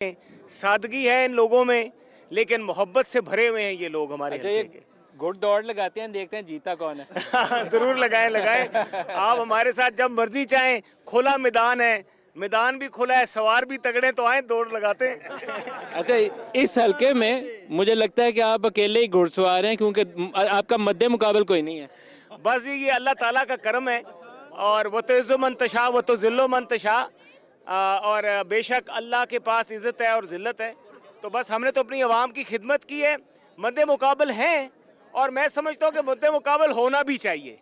सादगी है इन लोगों में, लेकिन मोहब्बत से भरे हुए हैं ये लोग हमारे अच्छा, हल्के ये के। घुड़ दौड़ लगाते हैं, देखते हैं जीता कौन है। जरूर लगाएं लगाएं। आप हमारे साथ जब मर्जी चाहें, खुला मैदान है, मैदान भी खुला है, सवार भी तगड़े, तो आए दौड़ लगाते हैं। अच्छा, इस हल्के में मुझे लगता है कि आप अकेले ही घुड़सवार हैं, क्योंकि आपका मद्दे मुकाबल कोई नहीं है। बस ये अल्लाह ताला का करम है, और वो तो इज़्ज़ो मन तशा वो तो ज़िल्लो मन तशा। और बेशक अल्लाह के पास इज़्ज़त है और ज़िल्लत है। तो बस हमने तो अपनी आवाम की खिदमत की है। मद्दे मुकाबल हैं, और मैं समझता हूँ कि मद्दे मुकाबल होना भी चाहिए।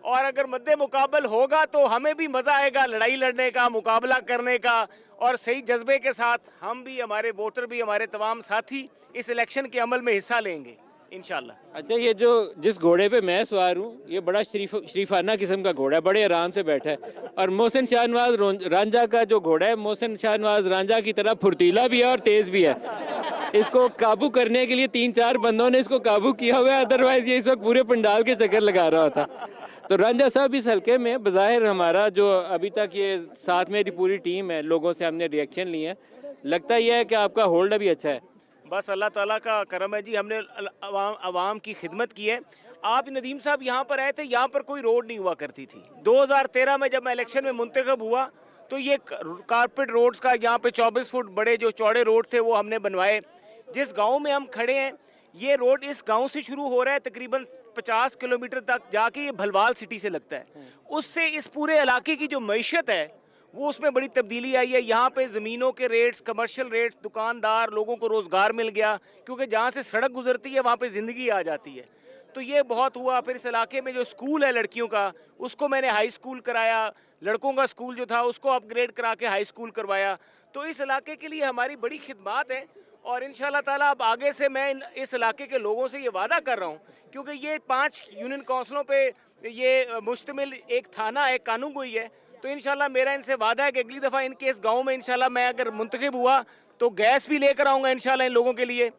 और अगर मद्दे मुकाबल होगा तो हमें भी मज़ा आएगा लड़ाई लड़ने का, मुकाबला करने का, और सही जज्बे के साथ हम भी, हमारे वोटर भी, हमारे तमाम साथी इस इलेक्शन के अमल में हिस्सा लेंगे इंशाल्लाह। अच्छा, ये जो जिस घोड़े पे मैं सवार हूँ, ये बड़ा शरीफाना किस्म का घोड़ा है, बड़े आराम से बैठा है। और मोहसिन शाहनवाज रांझा का जो घोड़ा है, मोहसिन शाहनवाज रांझा की तरह फुर्तीला भी है और तेज भी है। इसको काबू करने के लिए 3-4 बंदों ने इसको काबू किया हुआ है, अदरवाइज ये इस वक्त पूरे पंडाल के चक्कर लगा रहा होता। तो रांझा साहब, इस हल्के में बज़ाहिर हमारा जो अभी तक ये साथ मेरी पूरी टीम है, लोगों से हमने रिएक्शन लिए हैं, लगता यह है कि आपका होल्ड अभी अच्छा है। बस अल्लाह ताला का करम है जी, हमने अवाम की खिदमत की है। आप नदीम साहब यहाँ पर आए थे, यहाँ पर कोई रोड नहीं हुआ करती थी। 2013 में जब मैं इलेक्शन में मुंतखब हुआ, तो ये कारपेट रोड्स का, यहाँ पे 24 फुट बड़े जो चौड़े रोड थे वो हमने बनवाए। जिस गांव में हम खड़े हैं, ये रोड इस गांव से शुरू हो रहा है, तकरीबन 50 किलोमीटर तक जाके ये भलवाल सिटी से लगता है। उससे इस पूरे इलाके की जो मईशत है वो, उसमें बड़ी तब्दीली आई है। यहाँ पे ज़मीनों के रेट्स, कमर्शियल रेट्स, दुकानदार, लोगों को रोज़गार मिल गया, क्योंकि जहाँ से सड़क गुजरती है वहाँ पे ज़िंदगी आ जाती है। तो ये बहुत हुआ। फिर इस इलाके में जो स्कूल है लड़कियों का, उसको मैंने हाई स्कूल कराया। लड़कों का स्कूल जो था उसको अपग्रेड करा के हाई स्कूल करवाया। तो इस इलाके के लिए हमारी बड़ी खिदमत है, और इंशाल्लाह ताला अब आगे से मैं इस इलाके के लोगों से ये वादा कर रहा हूँ, क्योंकि ये 5 यूनियन काउंसिलों पे ये मुश्तमिल एक थाना है, कानूगोई है। तो इंशाल्लाह मेरा इनसे वादा है कि अगली दफ़ा इनके इस गांव में इंशाल्लाह मैं अगर मुंतखब हुआ तो गैस भी लेकर आऊँगा इंशाल्लाह इन लोगों के लिए।